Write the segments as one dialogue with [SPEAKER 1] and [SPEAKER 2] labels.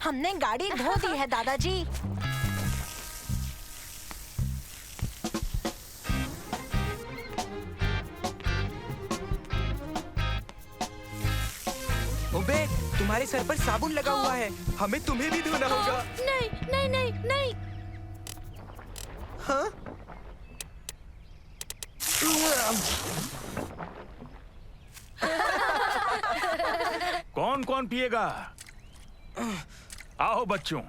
[SPEAKER 1] हमने गाड़ी धो दी है दादाजी।
[SPEAKER 2] ओबे, तुम्हारे सर पर साबुन लगा हुआ है, हमें तुम्हें भी धोना होगा।
[SPEAKER 3] नहीं नहीं नहीं नहीं।
[SPEAKER 2] हाँ?
[SPEAKER 4] कौन कौन पिएगा? आओ बच्चों,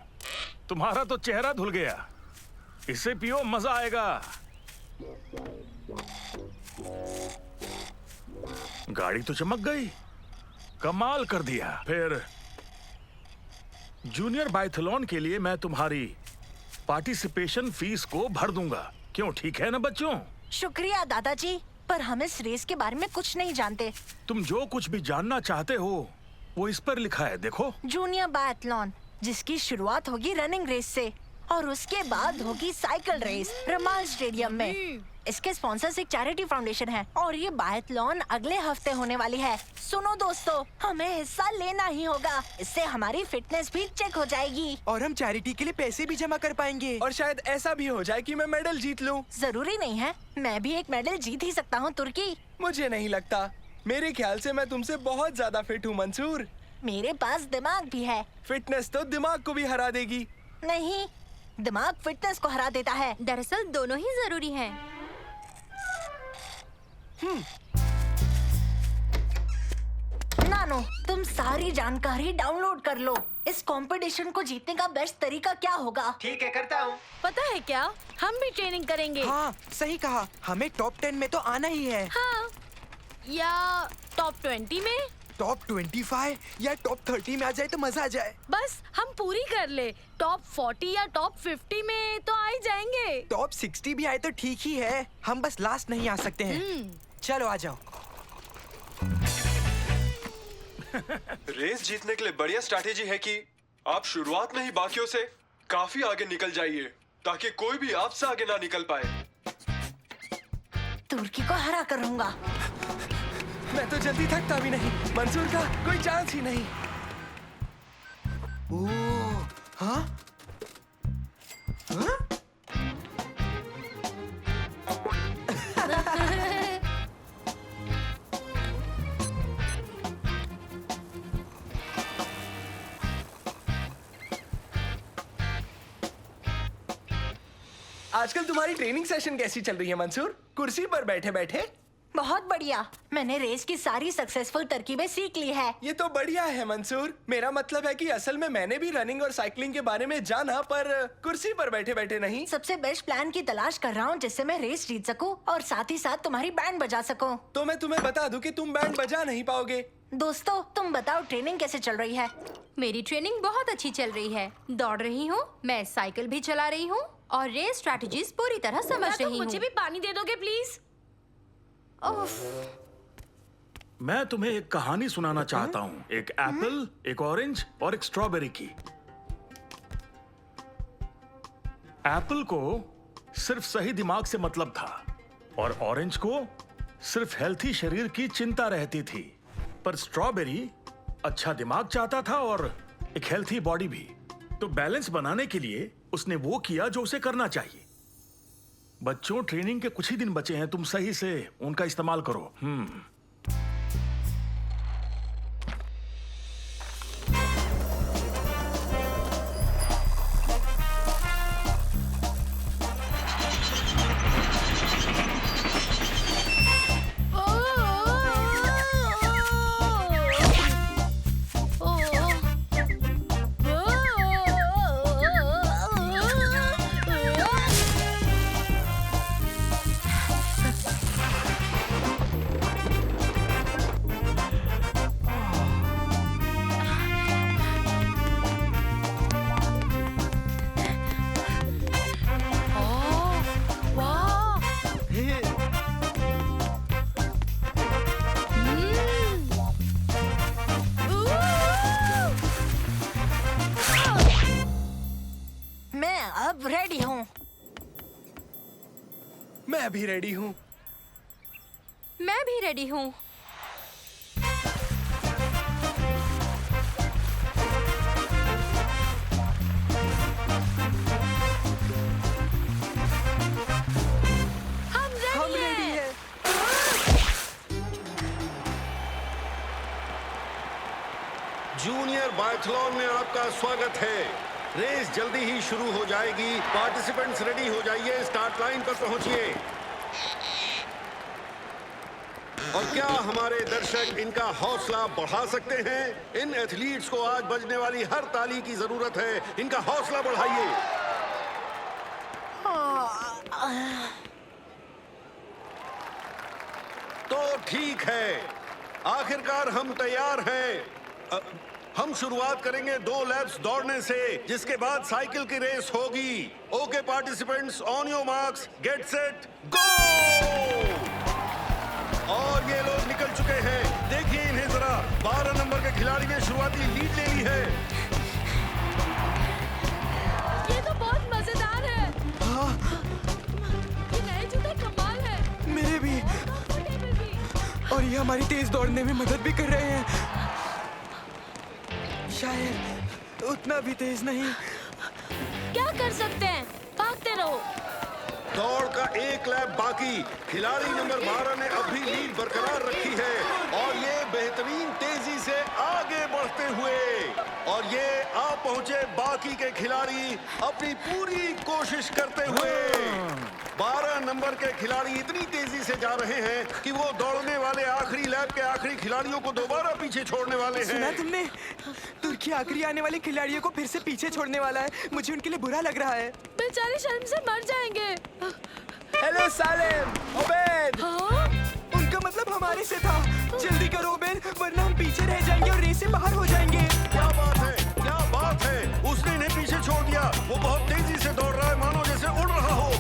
[SPEAKER 4] तुम्हारा तो चेहरा धुल गया, इसे पियो, मजा आएगा। गाड़ी तो चमक गई, कमाल कर दिया। फिर जूनियर बाइथलॉन के लिए मैं तुम्हारी पार्टिसिपेशन फीस को भर दूंगा। क्यों, ठीक है ना बच्चों?
[SPEAKER 1] शुक्रिया दादाजी, पर हम इस रेस के बारे में कुछ नहीं जानते।
[SPEAKER 4] तुम जो कुछ भी जानना चाहते हो वो इस पर लिखा है, देखो।
[SPEAKER 1] जूनियर बायथलॉन, जिसकी शुरुआत होगी रनिंग रेस से और उसके बाद होगी साइकिल रेस रमाल स्टेडियम में। इसके स्पॉन्सर्स एक चैरिटी फाउंडेशन है और ये बायथलॉन अगले हफ्ते होने वाली है। सुनो दोस्तों, हमें हिस्सा लेना ही होगा, इससे हमारी फिटनेस भी चेक हो जाएगी
[SPEAKER 2] और हम चैरिटी के लिए पैसे भी जमा कर पाएंगे।
[SPEAKER 5] और शायद ऐसा भी हो जाए कि मैं मेडल जीत लूं।
[SPEAKER 1] जरूरी नहीं है, मैं भी एक मेडल जीत ही सकता हूँ तुर्की।
[SPEAKER 5] मुझे नहीं लगता, मेरे ख्याल से मैं तुमसे बहुत ज्यादा फिट हूँ मंसूर।
[SPEAKER 1] मेरे पास दिमाग भी है।
[SPEAKER 5] फिटनेस तो दिमाग को भी हरा देगी।
[SPEAKER 1] नहीं, दिमाग फिटनेस को हरा देता है।
[SPEAKER 3] दरअसल दोनों ही जरूरी हैं।
[SPEAKER 1] नानो, तुम सारी जानकारी डाउनलोड कर लो। इस कंपटीशन को जीतने का बेस्ट तरीका क्या होगा?
[SPEAKER 2] ठीक है, करता हूँ।
[SPEAKER 3] पता है क्या, हम भी ट्रेनिंग करेंगे।
[SPEAKER 2] हाँ, सही कहा, हमें टॉप 10 में तो आना ही है।
[SPEAKER 3] हाँ, या टॉप 20 में।
[SPEAKER 2] टॉप 25 या टॉप 30 में आ जाए तो मजा आ जाए।
[SPEAKER 3] बस हम पूरी कर ले, टॉप 40 या टॉप 50 में तो आ ही जाएंगे।
[SPEAKER 2] टॉप 60 भी आए तो ठीक ही है, हम बस लास्ट नहीं आ सकते हैं। चलो आ जाओ।
[SPEAKER 6] रेस जीतने के लिए बढ़िया स्ट्रैटेजी है कि आप शुरुआत में ही बाकियों से काफी आगे निकल जाइए ताकि कोई भी आपसे आगे ना निकल पाए।
[SPEAKER 1] तुर्की को हरा करूंगा।
[SPEAKER 5] मैं तो जल्दी थकता भी नहीं, मंसूर का कोई चांस ही नहीं।
[SPEAKER 2] ओह, हाँ? हाँ?
[SPEAKER 5] आजकल तुम्हारी ट्रेनिंग सेशन कैसी चल रही है मंसूर? कुर्सी पर बैठे बैठे?
[SPEAKER 1] बहुत बढ़िया, मैंने रेस की सारी सक्सेसफुल तरकीबें सीख ली है।
[SPEAKER 5] ये तो बढ़िया है मंसूर। मेरा मतलब है कि असल में मैंने भी रनिंग और साइकिलिंग के बारे में जाना, पर कुर्सी पर बैठे बैठे नहीं।
[SPEAKER 1] सबसे बेस्ट प्लान की तलाश कर रहा हूँ जिससे मैं रेस जीत सकूँ और साथ ही साथ तुम्हारी बैंड बजा सकूँ।
[SPEAKER 5] तो मैं तुम्हें बता दूं कि तुम बैंड बजा नहीं पाओगे।
[SPEAKER 1] दोस्तों, तुम बताओ ट्रेनिंग कैसे चल रही है?
[SPEAKER 3] मेरी ट्रेनिंग बहुत अच्छी चल रही है, दौड़ रही हूँ, मैं साइकिल भी चला रही हूँ और रेस स्ट्रैटेजीज पूरी तरह समझ रही हूँ।
[SPEAKER 7] मुझे भी पानी दे दोगे प्लीज?
[SPEAKER 4] मैं तुम्हें एक कहानी सुनाना चाहता हूँ, एक एप्पल, एक ऑरेंज और एक स्ट्रॉबेरी की। एप्पल को सिर्फ सही दिमाग से मतलब था और ऑरेंज को सिर्फ हेल्थी शरीर की चिंता रहती थी, पर स्ट्रॉबेरी अच्छा दिमाग चाहता था और एक हेल्थी बॉडी भी। तो बैलेंस बनाने के लिए उसने वो किया जो उसे करना चाहिए। बच्चों, ट्रेनिंग के कुछ ही दिन बचे हैं, तुम सही से उनका इस्तेमाल करो।
[SPEAKER 1] मैं अब रेडी हूँ।
[SPEAKER 5] मैं भी रेडी हूँ।
[SPEAKER 3] मैं भी रेडी हूँ।
[SPEAKER 7] एयर बायथलॉन में आपका स्वागत है। रेस जल्दी ही शुरू हो जाएगी। पार्टिसिपेंट्स रेडी हो जाइए, स्टार्ट लाइन पर पहुंचिए। और क्या हमारे दर्शक इनका हौसला बढ़ा सकते हैं? इन एथलीट्स को आज बजने वाली हर ताली की जरूरत है। इनका हौसला बढ़ाइए। तो ठीक है, आखिरकार हम तैयार हैं। हम शुरुआत करेंगे 2 लैप्स दौड़ने से, जिसके बाद साइकिल की रेस होगी। Okay participants, on your marks, get set, go! और ये लोग निकल चुके हैं। देखिए इन्हें जरा। 12 नंबर के खिलाड़ी ने शुरुआती लीड ले ली है।
[SPEAKER 8] ये तो बहुत मजेदार है। ये नए जूते कमाल है।
[SPEAKER 2] मेरे भी।
[SPEAKER 8] कंफर्टेबल भी।
[SPEAKER 2] और ये हमारी तेज दौड़ने में मदद भी कर रहे हैं। शायद उतना भी तेज नहीं।
[SPEAKER 8] क्या कर सकते हैं, भागते रहो।
[SPEAKER 7] दौड़ का 1 लैप बाकी। खिलाड़ी नंबर 12 ने अब भी लीड बरकरार रखी है और ये बेहतरीन तेजी से आगे बढ़ते हुए, और ये आ पहुंचे बाकी के खिलाड़ी अपनी पूरी कोशिश करते हुए। 12 नंबर के खिलाड़ी इतनी तेजी से जा रहे हैं कि वो दौड़ने वाले आखिरी लैप के आखिरी खिलाड़ियों को दोबारा पीछे छोड़ने वाले हैं।
[SPEAKER 2] सुना तुमने? तुर्की आखिरी आने वाले खिलाड़ियों को फिर से पीछे छोड़ने वाला है। मुझे उनके लिए बुरा लग रहा है।
[SPEAKER 8] बेचारे शर्म से मर जाएंगे।
[SPEAKER 5] Hello Salem, Obed.
[SPEAKER 8] हाँ?
[SPEAKER 2] उनका मतलब हमारे से था। जल्दी करो ओबेद, वरना हम पीछे रह जाएंगे और रेस से बाहर हो जाएंगे।
[SPEAKER 7] क्या बात है, क्या बात है। उसने इन्हें पीछे छोड़ दिया। वो बहुत तेजी से दौड़ रहा है, मानो जैसे उड़ रहा हो।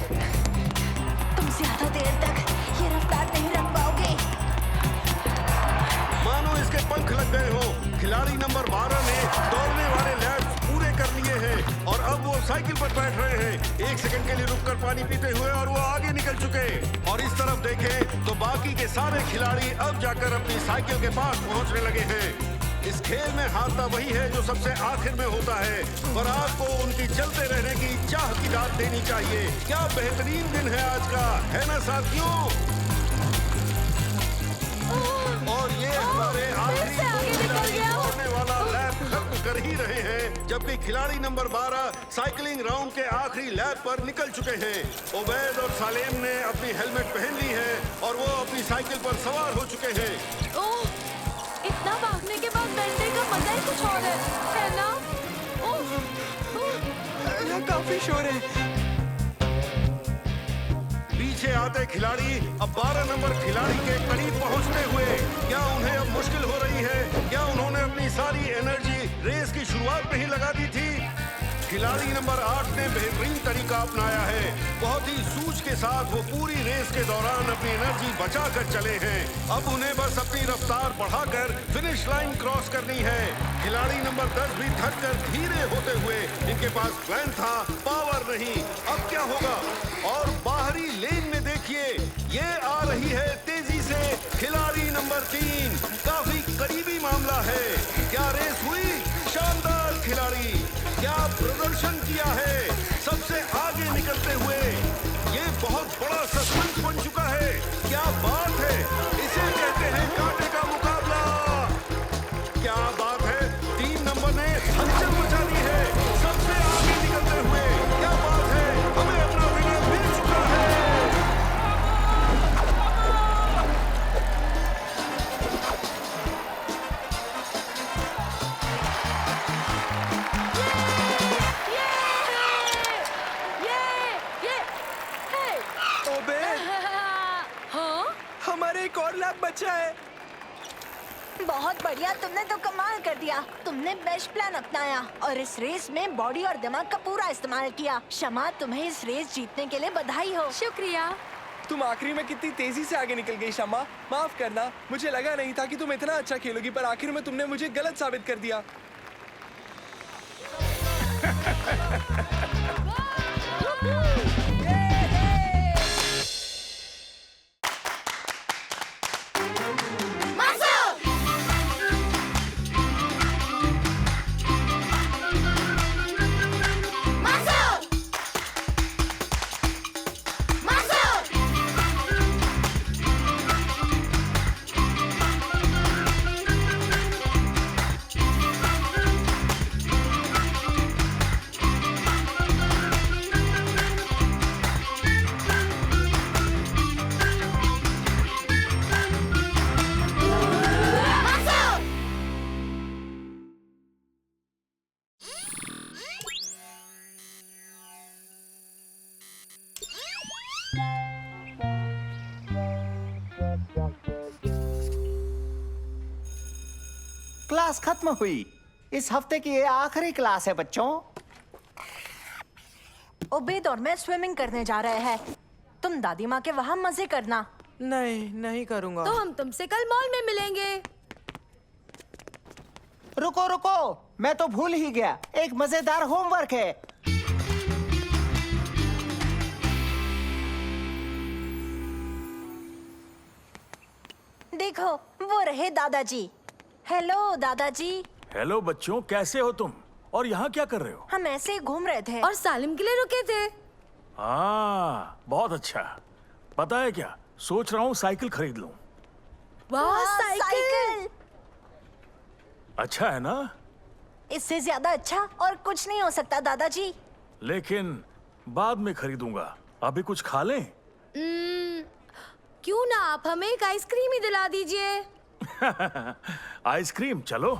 [SPEAKER 1] तुम ज्यादा देर तक ये रफ्तार नहीं रख पाओगे।
[SPEAKER 7] मानो इसके पंख लग गए हो। खिलाड़ी नंबर 12 ने दौड़ने वाले लैप्स पूरे कर लिए हैं और अब वो साइकिल पर बैठ रहे हैं, 1 सेकंड के लिए रुककर पानी पीते हुए, और वो आगे निकल चुके। और इस तरफ देखें तो बाकी के सारे खिलाड़ी अब जाकर अपनी साइकिल के पास पहुंचने लगे हैं। इस खेल में हारता वही है जो सबसे आखिर में होता है, और आपको उनकी चलते रहने की चाह की दाद देनी चाहिए। क्या बेहतरीन दिन है आज का, है ना साथियों? और ये हमारे आखिरी दौड़ने वाला लैप खत्म कर ही रहे हैं, जबकि खिलाड़ी नंबर 12 साइकिलिंग राउंड के आखिरी लैप पर निकल चुके हैं। ओबैद और सालेम ने अपनी हेलमेट पहन ली है और वो अपनी साइकिल पर सवार हो चुके हैं।
[SPEAKER 8] ओह, इतना भागने के बाद बैठने का मजा ही कुछ और है ना?
[SPEAKER 2] यहाँ काफी शोर है।
[SPEAKER 7] पीछे आते खिलाड़ी अब 12 नंबर खिलाड़ी के करीब पहुंचते हुए, क्या उन्हें अब मुश्किल हो रही है? क्या उन्होंने अपनी सारी एनर्जी रेस की शुरुआत में ही लगा दी थी? खिलाड़ी नंबर 8 ने बेहतरीन तरीका अपनाया है। बहुत ही सूझ के साथ वो पूरी रेस के दौरान अपनी एनर्जी बचा कर चले हैं। अब उन्हें बस अपनी रफ्तार बढ़ाकर फिनिश लाइन क्रॉस करनी है। खिलाड़ी नंबर 10 भी थक कर धीरे होते हुए, इनके पास प्लान था, पावर नहीं। अब क्या होगा? और बाहरी लेन में देखिए, ये आ रही है तेजी से खिलाड़ी नंबर 3। काफी करीबी मामला है। क्या रेस हुई? शानदार खिलाड़ी, क्या प्रदर्शन किया है सबसे आगे निकलते हुए। ये बहुत बड़ा सस्पेंस बन चुका है। क्या बात है, इसे कहते हैं कांटे का मुकाबला। क्या बात है, 3 नंबर ने हलचल मचा दी है सबसे आगे निकलते हुए। क्या बात है, हमें अपना विनर मिल चुका है।
[SPEAKER 2] ओबेद,
[SPEAKER 8] हाँ?
[SPEAKER 2] हमारे एक और लैप बचा है।
[SPEAKER 1] बहुत बढ़िया, तुमने तो कमाल कर दिया। तुमने बेस्ट प्लान अपनाया और इस रेस में बॉडी और दिमाग का पूरा इस्तेमाल किया। शमा, तुम्हें इस रेस जीतने के लिए बधाई हो।
[SPEAKER 3] शुक्रिया।
[SPEAKER 5] तुम आखिरी में कितनी तेजी से आगे निकल गई शम्मा। माफ करना, मुझे लगा नहीं था कि तुम इतना अच्छा खेलोगी, पर आखिर में तुमने मुझे गलत साबित कर दिया।
[SPEAKER 9] क्लास खत्म हुई। इस हफ्ते की ये आखिरी क्लास है बच्चों।
[SPEAKER 1] उबैद और मैं स्विमिंग करने जा रहे हैं। तुम दादी माँ के वहाँ मजे करना।
[SPEAKER 2] नहीं, नहीं करूँगा।
[SPEAKER 8] तो हम तुमसे कल मॉल में मिलेंगे।
[SPEAKER 9] रुको रुको, मैं तो भूल ही गया, एक मजेदार होमवर्क है।
[SPEAKER 1] देखो, वो रहे दादाजी। हेलो दादाजी।
[SPEAKER 4] हेलो बच्चों, कैसे हो तुम? और यहाँ क्या कर रहे हो?
[SPEAKER 1] हम ऐसे ही घूम रहे थे।
[SPEAKER 8] और सालिम के लिए रुके थे।
[SPEAKER 4] हाँ, बहुत अच्छा। पता है क्या, सोच रहा हूँ साइकिल खरीद लूं।
[SPEAKER 8] वाह, साइकिल।
[SPEAKER 4] अच्छा है ना?
[SPEAKER 1] इससे ज्यादा अच्छा और कुछ नहीं हो सकता दादाजी।
[SPEAKER 4] लेकिन बाद में खरीदूंगा, अभी कुछ खा लें?
[SPEAKER 8] क्यों ना आप हमें एक आइसक्रीम ही दिला दीजिए।
[SPEAKER 4] आइसक्रीम, चलो।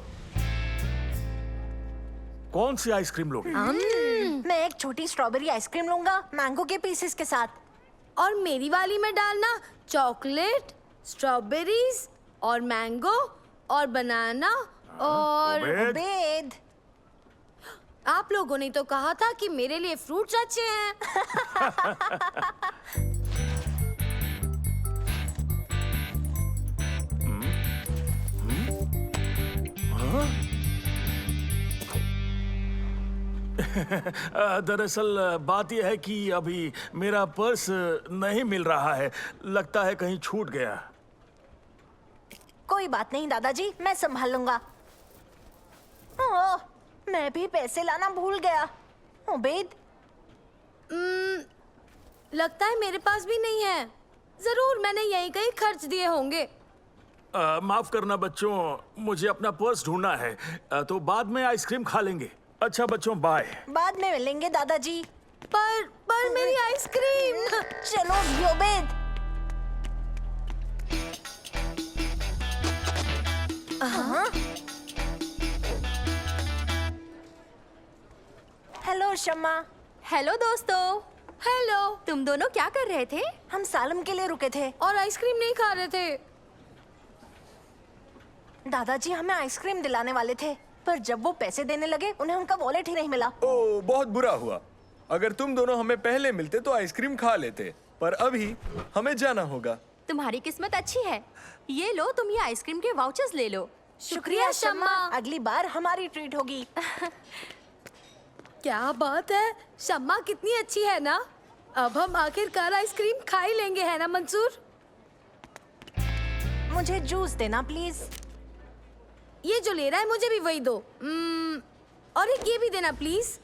[SPEAKER 4] कौन सी आइसक्रीम लोगे?
[SPEAKER 1] मैं एक छोटी स्ट्रॉबेरी आइसक्रीम लूंगा, मैंगो के पीसेस के साथ।
[SPEAKER 8] और मेरी वाली में डालना चॉकलेट, स्ट्रॉबेरीज और मैंगो और बनाना और
[SPEAKER 4] उबैद,
[SPEAKER 1] उबैद।
[SPEAKER 8] आप लोगों ने तो कहा था कि मेरे लिए फ्रूट्स अच्छे हैं।
[SPEAKER 4] दरअसल बात यह है कि अभी मेरा पर्स नहीं मिल रहा है, लगता है कहीं छूट गया।
[SPEAKER 1] कोई बात नहीं दादाजी, मैं संभाल लूंगा। ओह, मैं भी पैसे लाना भूल गया। उबैद,
[SPEAKER 8] लगता है मेरे पास भी नहीं है। जरूर मैंने यहीं कहीं खर्च दिए होंगे।
[SPEAKER 4] माफ करना बच्चों, मुझे अपना पर्स ढूंढना है, तो बाद में आइसक्रीम खा लेंगे। अच्छा बच्चों, बाय।
[SPEAKER 1] बाद में मिलेंगे दादाजी।
[SPEAKER 8] पर मेरी आइसक्रीम।
[SPEAKER 1] चलो भी उबैद। हेलो शम्मा।
[SPEAKER 3] हेलो दोस्तों।
[SPEAKER 8] हेलो।
[SPEAKER 3] तुम दोनों क्या कर रहे थे?
[SPEAKER 1] हम सालम के लिए रुके थे।
[SPEAKER 8] और आइसक्रीम नहीं खा रहे थे।
[SPEAKER 1] दादाजी हमें आइसक्रीम दिलाने वाले थे, पर जब वो पैसे देने लगे उन्हें उनका वॉलेट ही नहीं मिला।
[SPEAKER 5] ओह, बहुत बुरा हुआ। अगर तुम दोनों हमें पहले मिलते तो आइसक्रीम खा लेते, पर अभी हमें जाना होगा।
[SPEAKER 3] तुम्हारी किस्मत अच्छी है। ये लो, तुम ये आइसक्रीम के वाउचर्स ले लो।
[SPEAKER 1] शुक्रिया शम्मा। अगली बार हमारी ट्रीट होगी।
[SPEAKER 8] क्या बात है, शम्मा कितनी अच्छी है ना। अब हम आखिरकार आइसक्रीम खा ही लेंगे, है ना मंसूर?
[SPEAKER 1] मुझे जूस देना प्लीज।
[SPEAKER 8] ये जो ले रहा है मुझे भी वही दो। और एक ये भी देना प्लीज।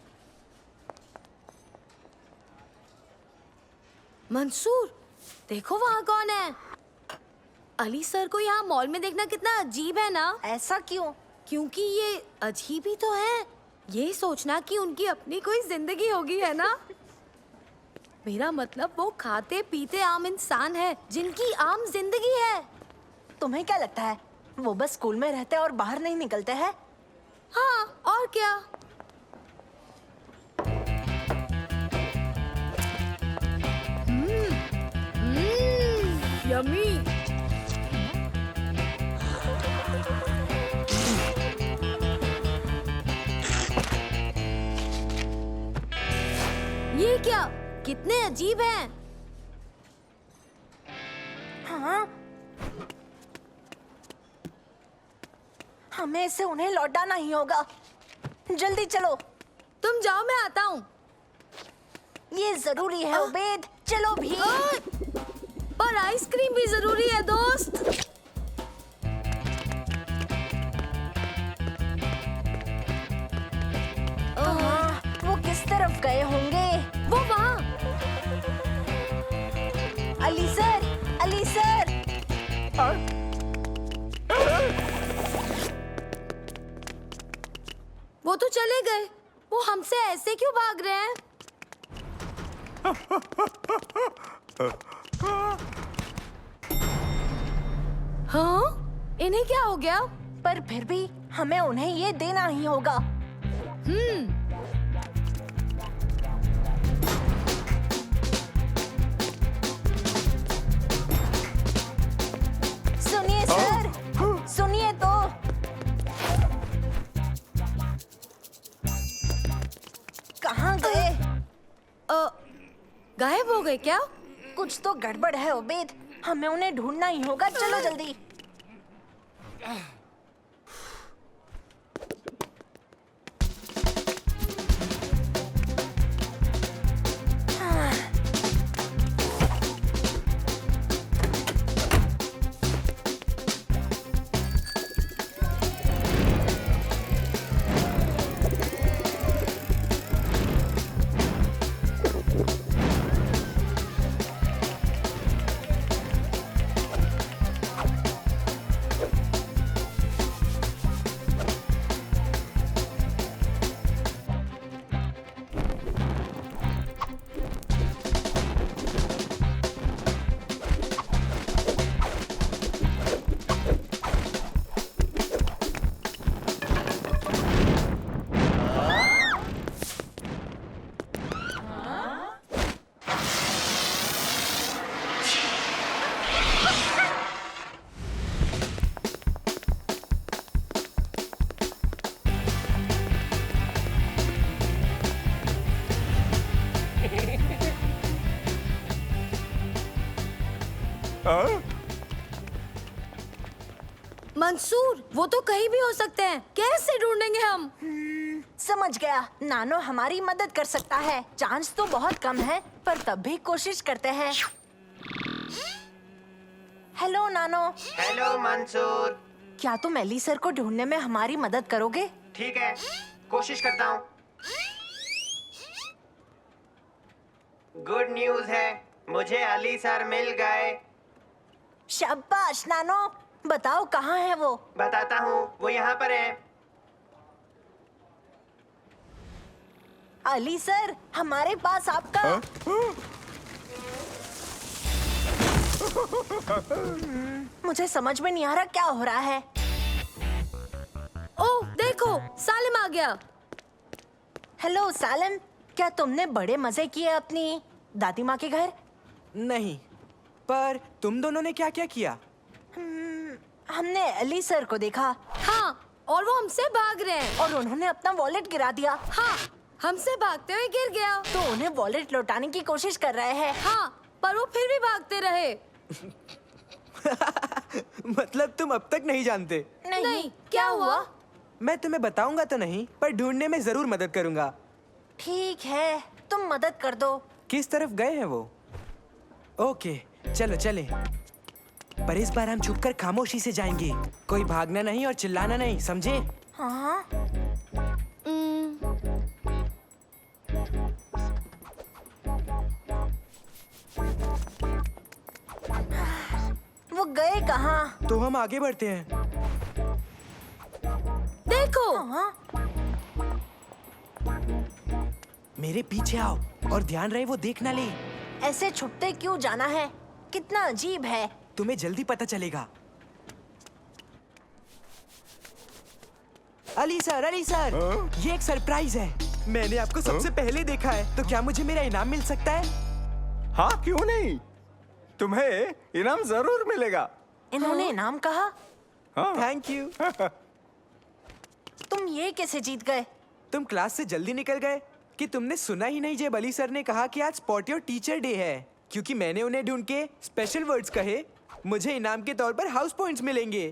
[SPEAKER 8] मंसूर, देखो वहाँ कौन है। अली सर को यहाँ मॉल में देखना कितना अजीब है ना।
[SPEAKER 1] ऐसा क्यों?
[SPEAKER 8] क्योंकि ये अजीब ही तो है। ये सोचना कि उनकी अपनी कोई जिंदगी होगी, है ना। मेरा मतलब वो खाते पीते आम इंसान है जिनकी आम जिंदगी है।
[SPEAKER 1] तुम्हें क्या लगता है वो बस स्कूल में रहते और बाहर नहीं निकलते हैं?
[SPEAKER 8] हाँ, और क्या। यम्मी। ये क्या, कितने अजीब हैं।
[SPEAKER 1] हाँ, हमें इसे उन्हें लौटाना ही होगा। जल्दी चलो।
[SPEAKER 8] तुम जाओ, मैं आता हूँ।
[SPEAKER 1] ये जरूरी है उबैद, चलो भी।
[SPEAKER 8] पर आइसक्रीम भी जरूरी है दोस्त।
[SPEAKER 1] वो किस तरफ गए होंगे?
[SPEAKER 8] वो वहाँ।
[SPEAKER 1] Ali sir, Ali sir.
[SPEAKER 8] वो तो चले गए। वो हमसे ऐसे क्यों भाग रहे हैं? हाँ? इन्हें क्या हो गया?
[SPEAKER 1] पर फिर भी हमें उन्हें ये देना ही होगा। सुनिए सर, सुनिए तो।
[SPEAKER 8] हुए क्या?
[SPEAKER 1] कुछ तो गड़बड़ है उबैद, हमें उन्हें ढूंढना ही होगा, चलो जल्दी।
[SPEAKER 8] मंसूर, वो तो कहीं भी हो सकते हैं, कैसे ढूंढेंगे हम?
[SPEAKER 1] समझ गया, नानो हमारी मदद कर सकता है। चांस तो बहुत कम है, पर तब भी कोशिश करते हैं। हेलो नानो।
[SPEAKER 9] हेलो मंसूर।
[SPEAKER 1] क्या तुम एली सर को ढूंढने में हमारी मदद करोगे?
[SPEAKER 9] ठीक है, कोशिश करता हूँ। गुड न्यूज़ है, मुझे अली सर मिल गए।
[SPEAKER 1] शाबाश नानो, बताओ कहाँ है वो?
[SPEAKER 9] बताता हूँ, वो यहाँ पर है।
[SPEAKER 1] अली सर, हमारे पास आपका मुझे समझ में नहीं आ रहा क्या हो रहा है।
[SPEAKER 8] ओह देखो, सालिम आ गया।
[SPEAKER 1] हेलो सालिम, क्या तुमने बड़े मजे किए अपनी दादी माँ के घर?
[SPEAKER 2] नहीं, पर तुम दोनों ने क्या क्या किया?
[SPEAKER 1] हमने अली सर को देखा।
[SPEAKER 8] हाँ, और वो हमसे भाग रहे हैं।
[SPEAKER 1] और उन्होंने अपना वॉलेट गिरा दिया।
[SPEAKER 8] हाँ, हमसे भागते हुए गिर गया।
[SPEAKER 1] तो उन्हें वॉलेट लौटाने की कोशिश कर रहे हैं।
[SPEAKER 8] हाँ, पर वो फिर भी भागते रहे।
[SPEAKER 2] मतलब तुम अब तक नहीं जानते?
[SPEAKER 8] नहीं, क्या हुआ?
[SPEAKER 2] मैं तुम्हें बताऊंगा तो नहीं, पर ढूंढने में जरूर मदद करूंगा।
[SPEAKER 1] ठीक है, तुम मदद कर दो।
[SPEAKER 2] किस तरफ गए हैं वो? ओके, चलो चले। पर इस बार हम छुपकर खामोशी से जाएंगे। कोई भागना नहीं और चिल्लाना नहीं, समझे?
[SPEAKER 1] हाँ। वो गए कहाँ?
[SPEAKER 2] तो हम आगे बढ़ते हैं।
[SPEAKER 8] देखो।
[SPEAKER 1] हाँ?
[SPEAKER 2] मेरे पीछे आओ और ध्यान रहे वो देख ना ले।
[SPEAKER 1] ऐसे छुपते क्यों जाना है? कितना अजीब है।
[SPEAKER 2] तुम्हें जल्दी पता चलेगा। अली सर, ये एक सरप्राइज है। मैंने आपको सबसे पहले देखा है, तो क्या मुझे मेरा इनाम मिल सकता है?
[SPEAKER 5] हाँ, क्यों नहीं? तुम्हें इनाम जरूर मिलेगा।
[SPEAKER 1] इन्होंने इनाम कहा?
[SPEAKER 5] हाँ।
[SPEAKER 2] Thank you.
[SPEAKER 1] तुम ये कैसे जीत गए?
[SPEAKER 2] तुम क्लास से जल्दी निकल गए कि तुमने सुना ही नहीं जब अली सर ने कहा कि आज स्पॉट योर टीचर डे है। क्योंकि मैंने उन्हें ढूंढ के स्पेशल वर्ड्स कहे, मुझे इनाम के तौर पर हाउस पॉइंट्स मिलेंगे।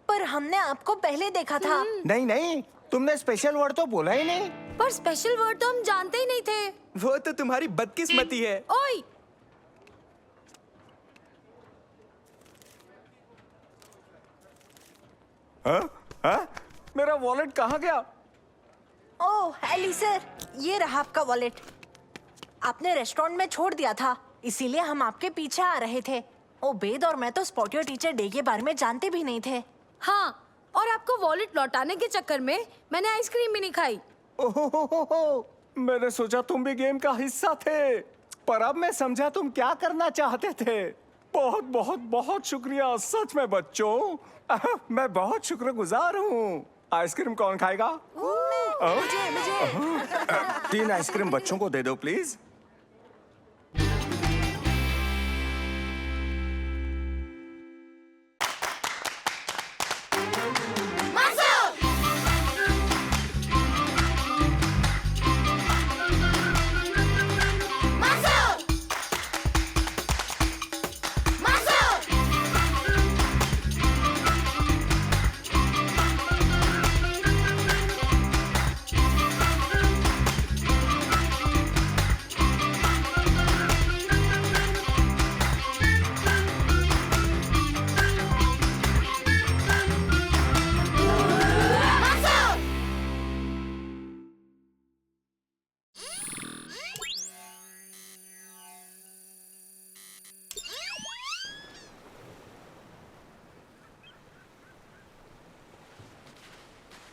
[SPEAKER 1] पर हमने आपको पहले देखा था।
[SPEAKER 9] नहीं, तुमने स्पेशल वर्ड तो बोला ही नहीं।
[SPEAKER 8] पर स्पेशल वर्ड तो हम जानते ही नहीं थे।
[SPEAKER 2] वो तो तुम्हारी बदकिस्मती है।
[SPEAKER 8] ओए,
[SPEAKER 5] मेरा वॉलेट कहाँ गया?
[SPEAKER 1] ओह एली सर, ये रहा आपका वॉलेट। आपने रेस्टोरेंट में छोड़ दिया था, इसीलिए हम आपके पीछे आ रहे थे। ओबेद और मैं तो स्पॉट योर टीचर डे के बारे में जानते भी नहीं थे।
[SPEAKER 8] हाँ, और आपको वॉलेट लौटाने के चक्कर में मैंने आइसक्रीम भी नहीं खाई।
[SPEAKER 5] ओहो, मैंने सोचा तुम भी गेम का हिस्सा थे, पर अब मैं समझा तुम क्या करना चाहते थे। बहुत बहुत बहुत शुक्रिया, सच में बच्चों। मैं बहुत शुक्रगुजार हूँ। आइसक्रीम कौन खाएगा?
[SPEAKER 1] मुझे
[SPEAKER 5] 3 आइसक्रीम बच्चों को दे दो प्लीज।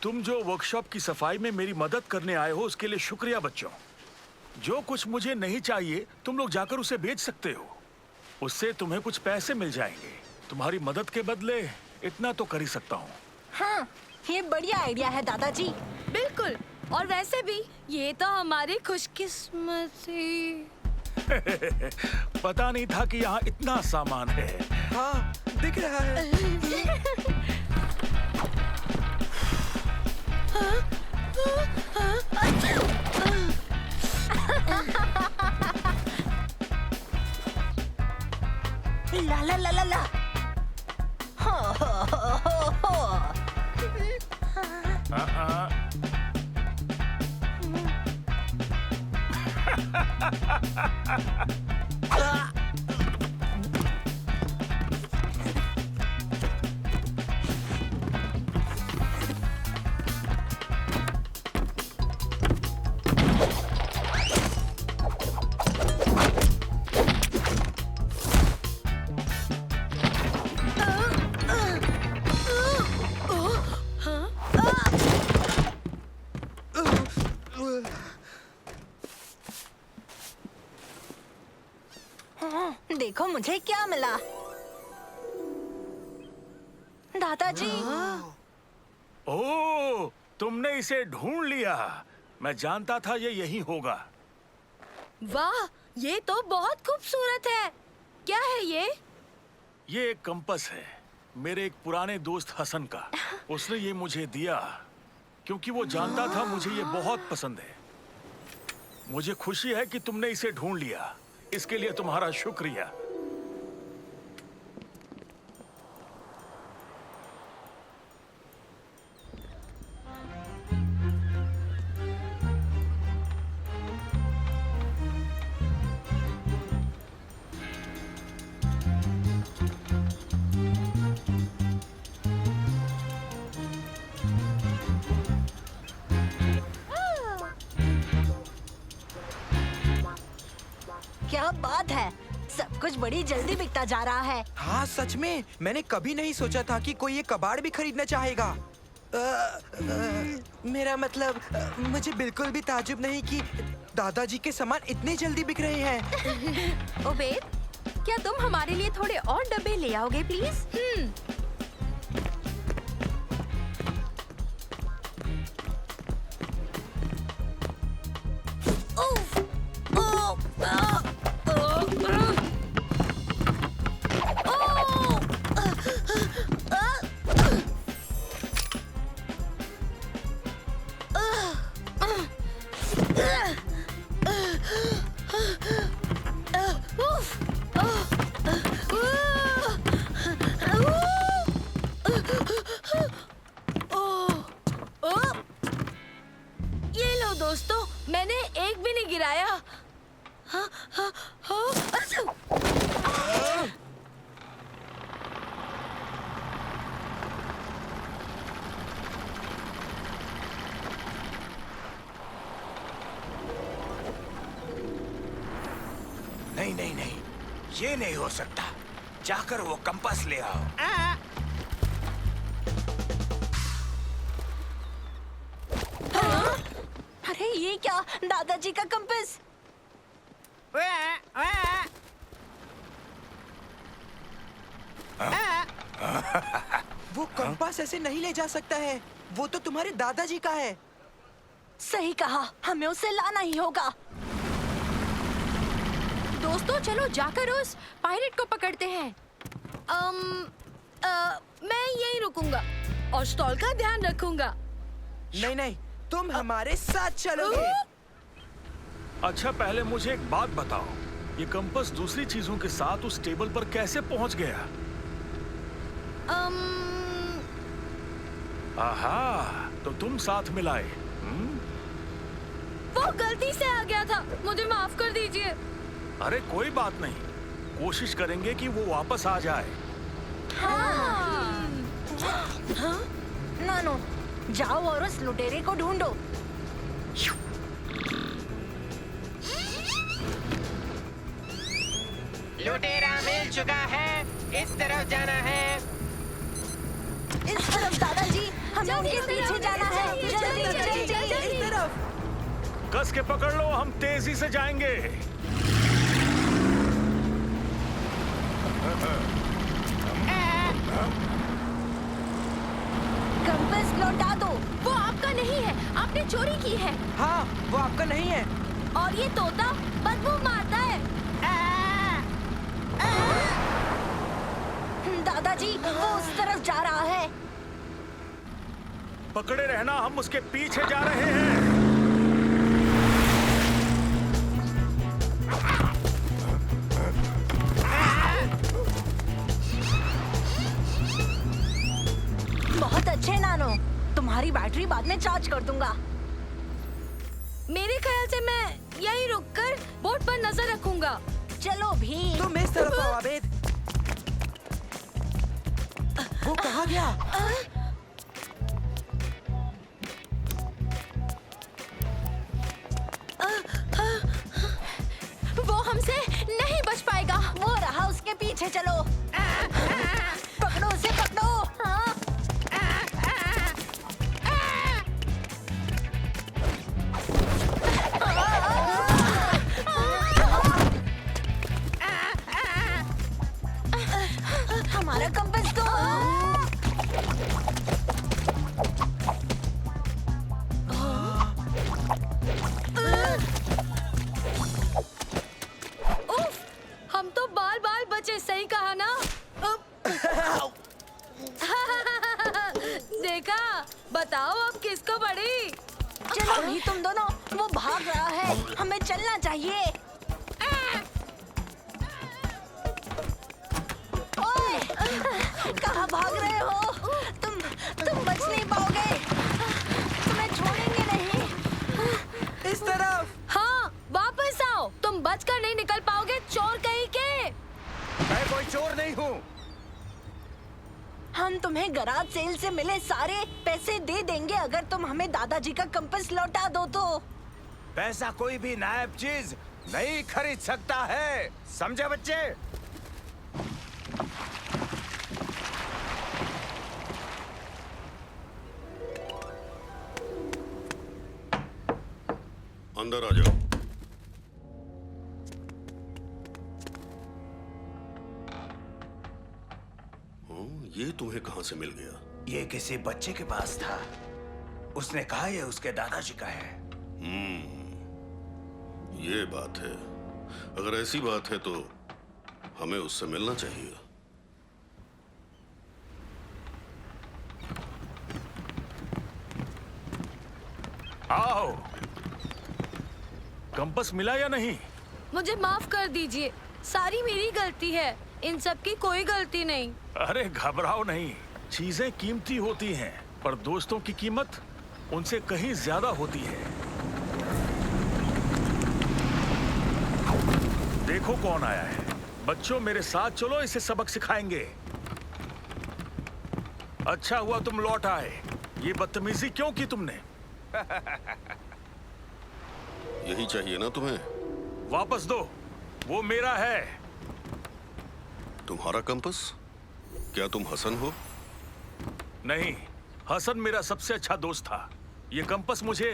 [SPEAKER 4] तुम जो वर्कशॉप की सफाई में मेरी मदद करने आए हो उसके लिए शुक्रिया बच्चों। जो कुछ मुझे नहीं चाहिए तुम लोग जाकर उसे बेच सकते हो, उससे तुम्हें कुछ पैसे मिल जाएंगे। तुम्हारी मदद के बदले इतना तो कर ही सकता हूँ।
[SPEAKER 1] हाँ, ये बढ़िया आइडिया है दादाजी।
[SPEAKER 8] बिल्कुल, और वैसे भी ये तो हमारी खुशकिस्मती।
[SPEAKER 4] पता नहीं था कि यहाँ इतना सामान है।
[SPEAKER 2] हाँ, दिख रहा है।
[SPEAKER 1] ला ला ला ला ला। हो, हो, हो, हो, हो। देखो मुझे क्या मिला। दादाजी।
[SPEAKER 4] ओह, तुमने इसे ढूंढ लिया। मैं जानता था ये यही होगा।
[SPEAKER 8] वाह, ये तो बहुत खूबसूरत है। क्या है ये?
[SPEAKER 4] ये एक कंपास है, मेरे एक पुराने दोस्त हसन का। उसने ये मुझे दिया क्योंकि वो जानता था मुझे ये बहुत पसंद है। मुझे खुशी है कि तुमने इसे ढूंढ लिया, इसके लिए तुम्हारा शुक्रिया।
[SPEAKER 1] क्या बात है, सब कुछ बड़ी जल्दी बिकता जा रहा है।
[SPEAKER 2] हाँ सच में, मैंने कभी नहीं सोचा था कि कोई ये कबाड़ भी खरीदना चाहेगा। मेरा मतलब, मुझे बिल्कुल भी ताज्जुब नहीं कि दादाजी के सामान इतने जल्दी बिक रहे हैं।
[SPEAKER 3] ओबेद, क्या तुम हमारे लिए थोड़े और डब्बे ले आओगे प्लीज?
[SPEAKER 8] दोस्तों, मैंने एक भी नहीं गिराया। हाँ, हाँ, हाँ,
[SPEAKER 10] नहीं नहीं नहीं, ये नहीं हो सकता। जाकर वो कंपास ले आओ।
[SPEAKER 1] अरे ये क्या, दादाजी का कंपास।
[SPEAKER 2] वो कंपास ऐसे नहीं ले जा सकता है, वो तो तुम्हारे दादाजी का है।
[SPEAKER 1] सही कहा, हमें उसे लाना ही होगा।
[SPEAKER 3] दोस्तों चलो जाकर उस पायरेट को पकड़ते हैं।
[SPEAKER 8] मैं यहीं रुकूंगा और स्टॉल का ध्यान रखूंगा।
[SPEAKER 2] नहीं नहीं, तुम हमारे साथ चलोगे।
[SPEAKER 4] अच्छा, पहले मुझे एक बात बताओ, ये कंपास दूसरी चीजों के साथ उस टेबल पर कैसे पहुंच गया? आहा, तो तुम साथ मिलाए।
[SPEAKER 8] वो गलती से आ गया था, मुझे माफ कर दीजिए।
[SPEAKER 4] अरे कोई बात नहीं, कोशिश करेंगे कि वो वापस आ जाए।
[SPEAKER 1] नानो, जाओ और उस लुटेरे को ढूंढो।
[SPEAKER 9] लुटेरा मिल चुका है, इस तरफ जाना है।
[SPEAKER 1] इस तरफ दादाजी, हमें उनके पीछे जाना है। जल्दी जल्दी जल्दी इस तरफ।
[SPEAKER 4] कस के पकड़ लो, हम तेजी से जाएंगे।
[SPEAKER 1] कंपास लौटा दो।
[SPEAKER 8] वो आपका नहीं है, आपने चोरी की है।
[SPEAKER 2] हाँ, वो आपका नहीं है।
[SPEAKER 8] और ये तोता बदबू मारता है।
[SPEAKER 1] दादाजी, वो उस तरफ जा रहा है।
[SPEAKER 4] पकड़े रहना, हम उसके पीछे जा रहे हैं।
[SPEAKER 1] बहुत अच्छे नानो, तुम्हारी बैटरी बाद में चार्ज कर दूंगा।
[SPEAKER 8] मेरे ख्याल से मैं यहीं रुककर बोट पर नजर रखूंगा।
[SPEAKER 1] चलो भी।
[SPEAKER 2] तुम इस तरफ आओ आबेद। वो कहाँ गया?
[SPEAKER 8] वो हमसे नहीं बच पाएगा।
[SPEAKER 1] वो रहा, उसके पीछे चलो। पकड़ो उसे, पकड़ो। हमारा कंपास तो
[SPEAKER 8] उफ, हम तो बाल बाल बचे। सही कहा ना? देखा, बताओ अब किसको पड़ी?
[SPEAKER 1] चलो भी तुम दोनों, वो भाग रहा है, हमें चलना चाहिए। ओए, कहाँ भाग रहे हो? तुम बच नहीं पाओगे, तुम्हें छोड़ेंगे नहीं।
[SPEAKER 2] इस तरफ।
[SPEAKER 8] हाँ, वापस आओ। तुम बचकर नहीं निकल पाओगे, चोर कहीं के।
[SPEAKER 10] मैं कोई चोर नहीं हूँ।
[SPEAKER 1] हम तुम्हें गराज सेल से मिले सारे पैसे दे देंगे अगर तुम हमें दादाजी का कंपास लौटा दो तो।
[SPEAKER 10] पैसा कोई भी नायाब चीज नहीं खरीद सकता है, समझे बच्चे?
[SPEAKER 7] अंदर आ जाओ। ये तुम्हें कहाँ से मिल गया?
[SPEAKER 10] ये किसी बच्चे के पास था। उसने कहा ये उसके दादाजी का है।
[SPEAKER 7] ये बात है। अगर ऐसी बात है तो हमें उससे मिलना चाहिए।
[SPEAKER 4] आओ। कंपास मिला या नहीं?
[SPEAKER 8] मुझे माफ कर दीजिए, सारी मेरी गलती है। इन सब की कोई गलती नहीं।
[SPEAKER 4] अरे घबराओ नहीं, चीजें कीमती होती हैं, पर दोस्तों की कीमत उनसे कहीं ज्यादा होती है। देखो कौन आया है। बच्चों मेरे साथ चलो, इसे सबक सिखाएंगे। अच्छा हुआ तुम लौट आए। ये बदतमीजी क्यों की तुमने?
[SPEAKER 7] यही चाहिए ना तुम्हें?
[SPEAKER 4] वापस दो, वो मेरा है।
[SPEAKER 7] तुम्हारा कंपास? क्या तुम हसन हो?
[SPEAKER 4] नहीं, हसन मेरा सबसे अच्छा दोस्त था। ये कंपास मुझे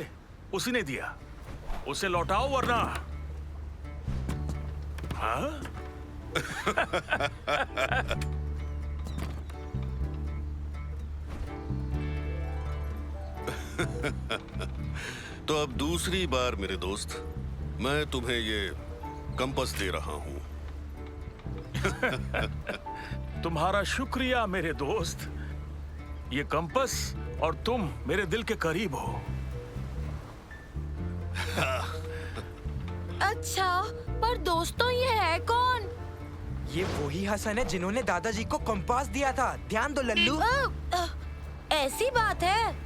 [SPEAKER 4] उसी ने दिया। उसे लौटाओ वरना। हाँ?
[SPEAKER 7] तो अब दूसरी बार मेरे दोस्त, मैं तुम्हें ये कंपास दे रहा हूं।
[SPEAKER 4] तुम्हारा शुक्रिया मेरे दोस्त। ये कंपास और तुम मेरे दिल के करीब हो।
[SPEAKER 8] अच्छा, पर दोस्तों ये है कौन?
[SPEAKER 2] ये वही हसन है जिन्होंने दादाजी को कंपास दिया था। ध्यान दो लल्लू।
[SPEAKER 8] ऐसी बात है।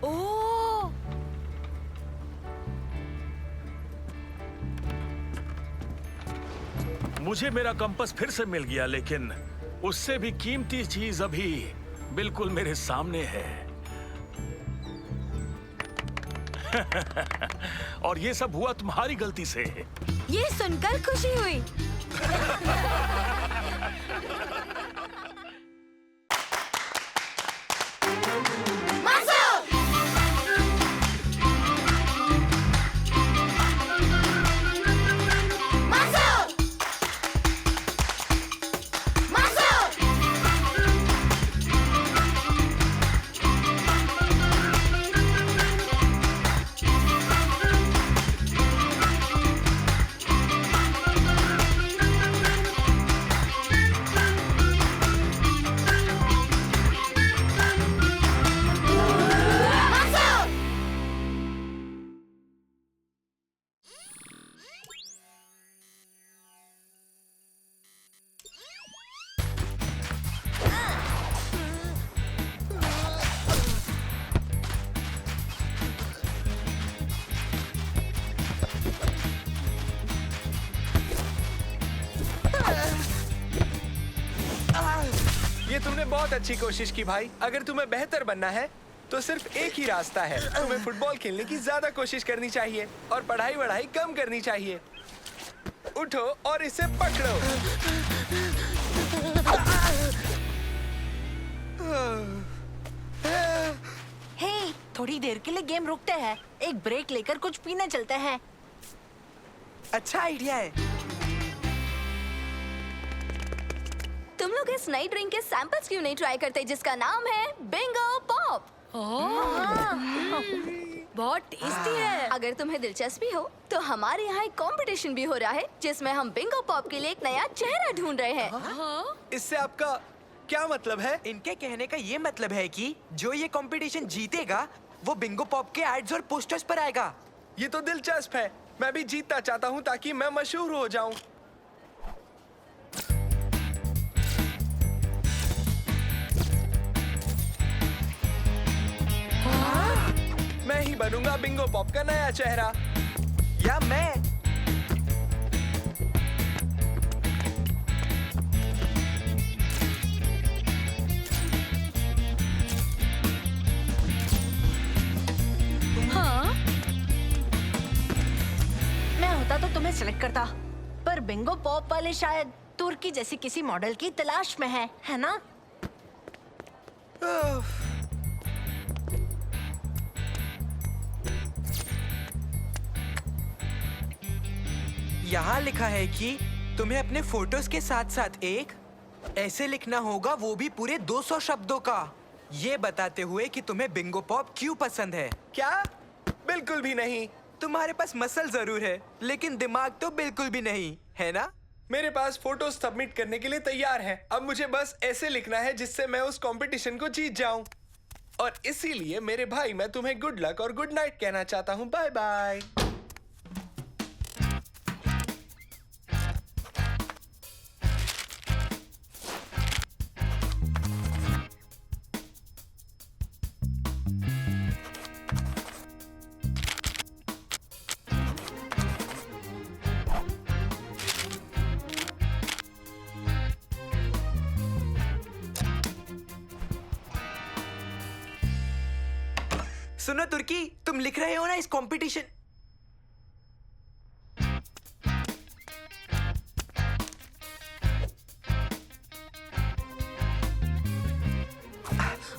[SPEAKER 8] ओह,
[SPEAKER 4] मुझे मेरा कंपास फिर से मिल गया, लेकिन उससे भी कीमती चीज अभी बिल्कुल मेरे सामने है। और ये सब हुआ तुम्हारी गलती से।
[SPEAKER 8] ये सुनकर खुशी हुई।
[SPEAKER 11] बहुत अच्छी कोशिश की भाई। अगर तुम्हें बेहतर बनना है तो सिर्फ एक ही रास्ता है, तुम्हें फुटबॉल खेलने की ज्यादा कोशिश करनी चाहिए और पढ़ाई वढ़ाई कम करनी चाहिए। उठो और इसे पकड़ो।
[SPEAKER 1] हे, थोड़ी देर के लिए गेम रोकते हैं, एक ब्रेक लेकर कुछ पीने चलते हैं।
[SPEAKER 2] अच्छा आइडिया है।
[SPEAKER 8] तुम लोग इस नई ड्रिंक के सैंपल्स क्यों नहीं ट्राई करते जिसका नाम है बिंगो पॉप? बहुत टेस्टी है। अगर तुम्हें दिलचस्पी हो तो हमारे यहाँ एक कंपटीशन भी हो रहा है जिसमें हम बिंगो पॉप के लिए एक नया चेहरा ढूंढ रहे हैं।
[SPEAKER 11] इससे आपका क्या मतलब है?
[SPEAKER 2] इनके कहने का ये मतलब है कि जो ये कंपटीशन जीतेगा वो बिंगो पॉप के एड्स और पोस्टर्स पर आएगा।
[SPEAKER 11] ये तो दिलचस्प है। मैं भी जीतना चाहता हूँ ताकि मैं मशहूर हो जाऊँ। मैं ही बनूंगा बिंगो पॉप का नया चेहरा।
[SPEAKER 2] या मैं।
[SPEAKER 1] मैं होता तो तुम्हें सिलेक्ट करता, पर बिंगो पॉप वाले शायद तुर्की जैसी किसी मॉडल की तलाश में है ना?
[SPEAKER 2] यहाँ लिखा है कि तुम्हें अपने फोटोज के साथ साथ एक ऐसे लिखना होगा, वो भी पूरे 200 शब्दों का, ये बताते हुए कि तुम्हें बिंगो पॉप क्यों पसंद है।
[SPEAKER 11] क्या? बिल्कुल भी नहीं।
[SPEAKER 2] तुम्हारे पास मसल जरूर है लेकिन दिमाग तो बिल्कुल भी नहीं है ना?
[SPEAKER 11] मेरे पास फोटो सबमिट करने के लिए तैयार है। अब मुझे बस ऐसे लिखना है जिससे मैं उस कंपटीशन को जीत जाऊं। और इसीलिए मेरे भाई मैं तुम्हें गुड लक और गुड नाइट कहना चाहता हूं। Bye bye.
[SPEAKER 2] सुनो तुर्की, तुम लिख रहे हो ना इस कंपटीशन।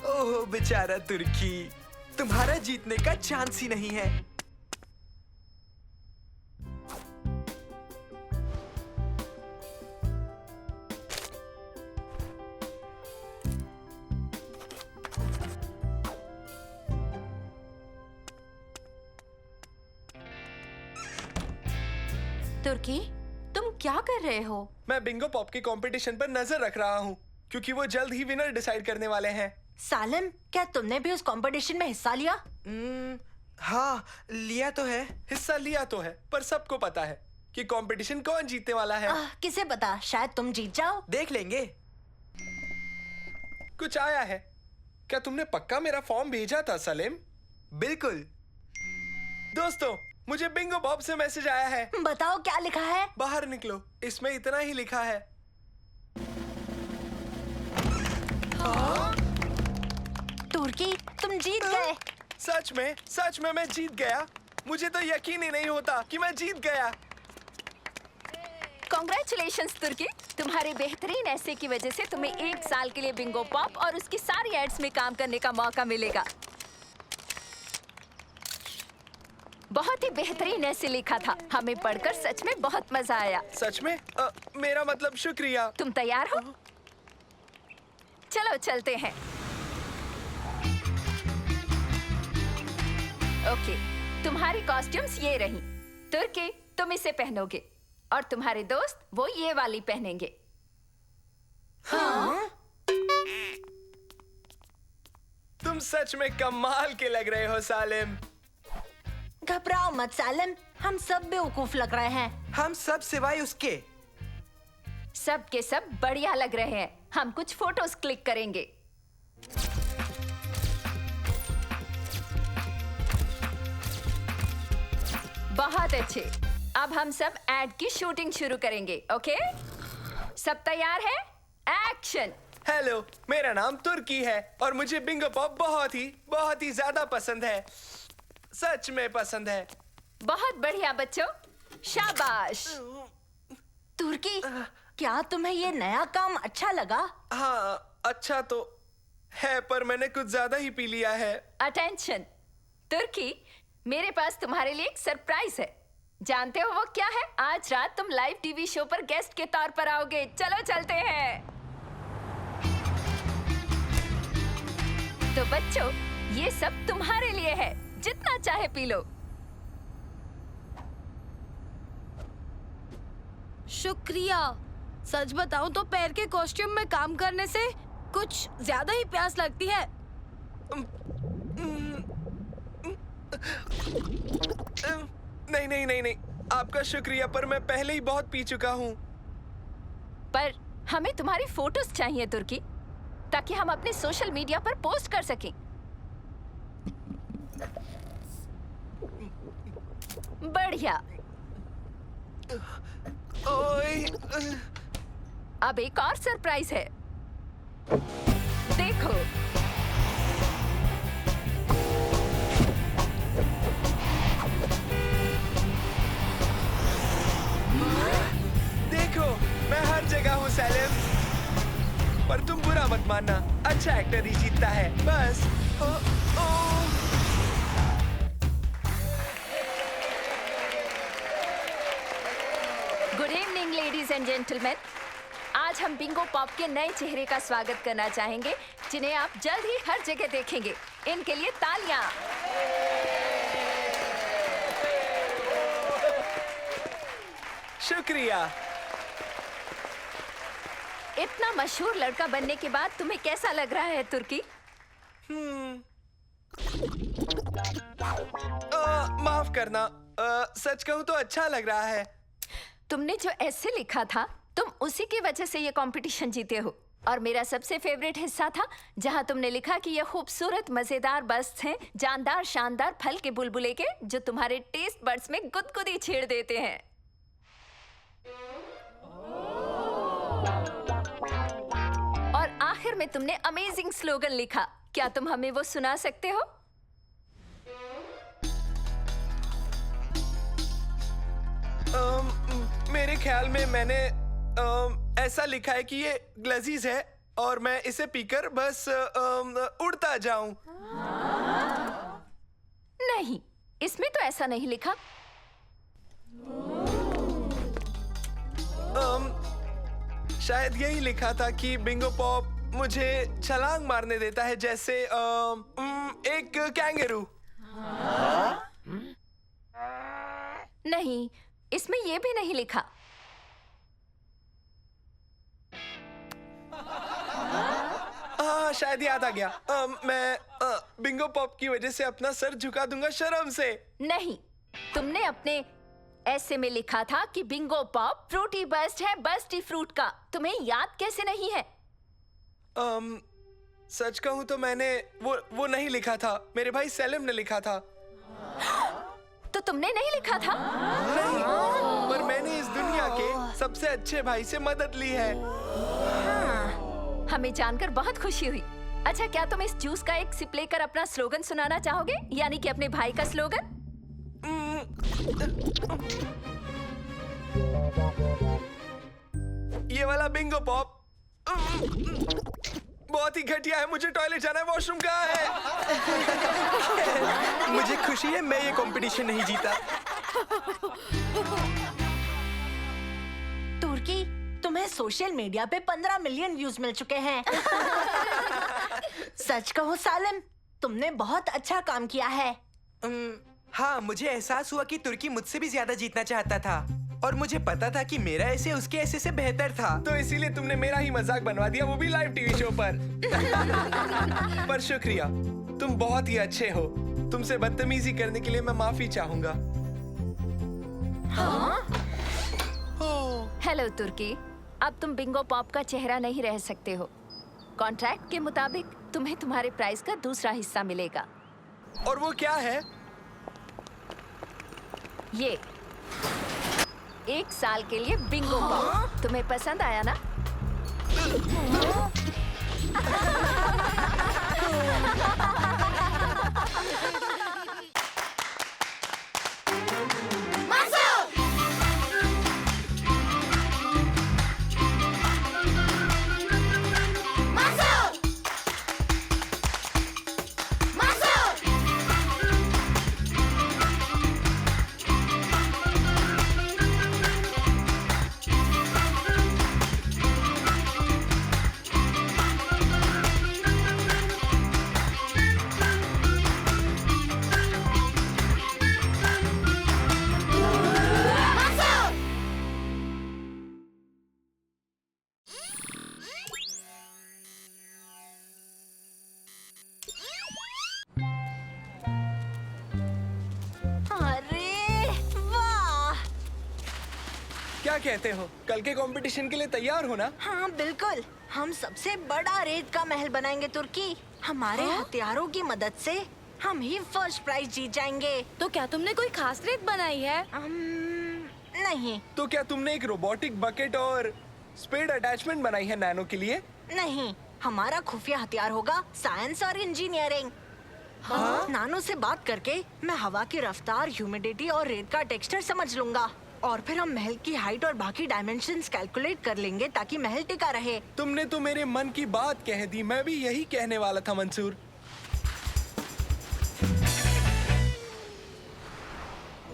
[SPEAKER 2] ओह बेचारा तुर्की, तुम्हारा जीतने का चांस ही नहीं है।
[SPEAKER 3] तुर्की, तुम क्या कर रहे हो?
[SPEAKER 11] मैं बिंगो पॉप के कंपटीशन पर नजर रख रहा हूँ क्योंकि वो जल्द ही विनर डिसाइड करने वाले हैं।
[SPEAKER 1] सालिम, क्या तुमने भी उस कंपटीशन में हिस्सा लिया?
[SPEAKER 2] हाँ, लिया तो है।
[SPEAKER 11] हिस्सा लिया तो है, पर सबको पता है कि कंपटीशन कौन जीतने वाला है।
[SPEAKER 1] किसे पता, शायद तुम जीत जाओ।
[SPEAKER 2] देख लेंगे।
[SPEAKER 11] कुछ आया है क्या? तुमने पक्का मेरा फॉर्म भेजा था सलीम?
[SPEAKER 2] बिल्कुल।
[SPEAKER 11] दोस्तों, मुझे बिंगो पॉप से मैसेज आया है।
[SPEAKER 1] बताओ क्या लिखा है?
[SPEAKER 11] बाहर निकलो, इसमें इतना ही लिखा है।
[SPEAKER 1] तुर्की, तुम जीत गए।
[SPEAKER 11] सच में मैं जीत गया। मुझे तो यकीन ही नहीं होता कि मैं जीत गया।
[SPEAKER 8] Congratulations तुर्की, तुम्हारे बेहतरीन ऐसे की वजह से तुम्हें 1 साल के लिए बिंगो पॉप और उसकी सारी एड्स में काम करने का मौका मिलेगा। बहुत ही बेहतरीन ऐसे लिखा था, हमें पढ़कर सच में बहुत मजा आया।
[SPEAKER 11] सच में? मेरा मतलब शुक्रिया।
[SPEAKER 8] तुम तैयार हो? चलो चलते हैं। ओके, तुम्हारी कॉस्ट्यूम्स ये रही। तुर्की, तुम इसे पहनोगे और तुम्हारे दोस्त वो ये वाली पहनेंगे।
[SPEAKER 1] हाँ?
[SPEAKER 11] तुम सच में कमाल के लग रहे हो सालिम।
[SPEAKER 1] घबराओ मत सालिम, हम सब बेवकूफ लग रहे हैं।
[SPEAKER 2] हम सब सिवाय उसके।
[SPEAKER 8] सब के सब बढ़िया लग रहे हैं। हम कुछ फोटोज क्लिक करेंगे। बहुत अच्छे। अब हम सब एड की शूटिंग शुरू करेंगे। ओके, सब तैयार है? एक्शन।
[SPEAKER 11] हेलो, मेरा नाम तुर्की है और मुझे बिंगो पॉप बहुत ही ज्यादा पसंद है। सच में पसंद है।
[SPEAKER 12] बहुत बढ़िया बच्चों, शाबाश।
[SPEAKER 1] तुर्की, क्या तुम्हें ये नया काम अच्छा लगा?
[SPEAKER 11] हाँ, अच्छा तो है, पर मैंने कुछ ज्यादा ही पी लिया है।
[SPEAKER 12] अटेंशन तुर्की, मेरे पास तुम्हारे लिए एक सरप्राइज है। जानते हो वो क्या है? आज रात तुम लाइव टीवी शो पर गेस्ट के तौर पर आओगे। चलो चलते हैं। तो बच्चों, ये सब तुम्हारे लिए है, जितना चाहे पी लो।
[SPEAKER 8] शुक्रिया। सच बताऊं तो पैर के कॉस्ट्यूम में काम करने से कुछ ज्यादा ही प्यास लगती है।
[SPEAKER 11] नहीं, आपका शुक्रिया, पर मैं पहले ही बहुत पी चुका हूँ।
[SPEAKER 12] पर हमें तुम्हारी फोटोज चाहिए तुर्की, ताकि हम अपने सोशल मीडिया पर पोस्ट कर सकें। बढ़िया।
[SPEAKER 11] ओए,
[SPEAKER 12] अब एक और सरप्राइज है। देखो,
[SPEAKER 11] देखो, मैं हर जगह हूँ सैलिम। पर तुम बुरा मत मानना, अच्छा एक्टर ही जीतता है, बस।
[SPEAKER 12] Good evening ladies and gentleman. आज हम बिंगो पॉप के नए चेहरे का स्वागत करना चाहेंगे, जिन्हें आप जल्द ही हर जगह देखेंगे। इनके लिए तालियां।
[SPEAKER 11] शुक्रिया।
[SPEAKER 12] इतना मशहूर लड़का बनने के बाद तुम्हें कैसा लग रहा है तुर्की?
[SPEAKER 11] माफ करना, सच कहूँ तो अच्छा लग रहा है।
[SPEAKER 12] तुमने जो ऐसे लिखा था, तुम उसी की वजह से ये कंपटीशन जीते हो। और मेरा सबसे फेवरेट हिस्सा था जहां तुमने लिखा कि ये खूबसूरत मजेदार बस्ट हैं, जानदार शानदार फल के बुलबुले के, जो तुम्हारे टेस्ट बड्स में गुदगुदी छेड़ देते हैं। और आखिर में तुमने अमेजिंग स्लोगन लिखा। क्या तुम हमें वो सुना सकते हो?
[SPEAKER 11] मेरे ख्याल में मैंने ऐसा लिखा है कि ये लजीज है और मैं इसे पीकर बस उड़ता जाऊं।
[SPEAKER 12] नहीं, इसमें तो ऐसा नहीं लिखा।
[SPEAKER 11] शायद यही लिखा था कि बिंगो पॉप मुझे छलांग मारने देता है, जैसे एक कैंगरू।
[SPEAKER 12] नहीं, इसमें ये भी नहीं लिखा।
[SPEAKER 11] हाँ, शायद याद आ गया। मैं बिंगो पॉप की वजह से अपना सर झुका दूंगा शर्म से।
[SPEAKER 12] नहीं, तुमने अपने ऐसे में लिखा था कि बिंगो पॉप फ्रूटी बस्ट है, बस्टी फ्रूट का। तुम्हें याद कैसे नहीं है?
[SPEAKER 11] सच कहूँ तो मैंने वो नहीं लिखा था, मेरे भाई सेलिम ने लिखा था।
[SPEAKER 12] तो तुमने नहीं लिखा था?
[SPEAKER 11] नहीं, पर मैंने इस दुनिया के सबसे अच्छे भाई से मदद ली है।
[SPEAKER 12] हाँ, हमें जानकर बहुत खुशी हुई। अच्छा, क्या तुम इस जूस का एक सिप लेकर अपना स्लोगन सुनाना चाहोगे, यानी कि अपने भाई का स्लोगन?
[SPEAKER 11] ये वाला बिंगो पॉप बहुत ही घटिया है। मुझे टॉयलेट जाना है, वॉशरूम कहाँ है?
[SPEAKER 2] मुझे खुशी है मैं ये कंपटीशन नहीं जीता।
[SPEAKER 1] तुर्की, तुम्हें सोशल मीडिया पे 15 मिलियन व्यूज मिल चुके हैं। सच कहो सालिम, तुमने बहुत अच्छा काम किया है।
[SPEAKER 2] हाँ, मुझे एहसास हुआ कि तुर्की मुझसे भी ज्यादा जीतना चाहता था और मुझे पता था कि मेरा ऐसे उसके ऐसे से बेहतर था।
[SPEAKER 11] तो इसीलिए तुमने मेरा ही मजाक बनवा दिया, वो भी लाइव टीवी शो पर। पर शुक्रिया, तुम बहुत ही अच्छे हो। तुमसे बदतमीजी करने के लिए मैं माफी चाहूंगा।
[SPEAKER 12] हाँ? हेलो तुर्की, अब तुम बिंगो पॉप का चेहरा नहीं रह सकते हो। कॉन्ट्रैक्ट के मुताबिक तुम्हें तुम्हारे प्राइस का दूसरा हिस्सा मिलेगा।
[SPEAKER 11] और वो क्या है?
[SPEAKER 12] ये 1 साल के लिए बिंगो पॉप। तुम्हें पसंद आया ना?
[SPEAKER 11] क्या कहते हो, कल के कंपटीशन के लिए तैयार हो ना?
[SPEAKER 1] हाँ बिल्कुल, हम सबसे बड़ा रेत का महल बनाएंगे तुर्की। हमारे हथियारों की मदद से हम ही फर्स्ट प्राइज जीत जाएंगे।
[SPEAKER 8] तो क्या तुमने कोई खास रेत बनाई है?
[SPEAKER 1] नहीं।
[SPEAKER 11] तो क्या तुमने एक रोबोटिक बकेट और स्पेड अटैचमेंट बनाई है नैनो के लिए?
[SPEAKER 1] नहीं, हमारा खुफिया हथियार होगा साइंस और इंजीनियरिंग। हाँ? नानो से बात करके मैं हवा की रफ्तार, ह्यूमिडिटी और रेत का टेक्सचर समझ लूंगा और फिर हम महल की हाइट और बाकी डायमेंशंस कैलकुलेट कर लेंगे ताकि महल टिका रहे।
[SPEAKER 11] तुमने तो मेरे मन की बात कह दी, मैं भी यही कहने वाला था मंसूर।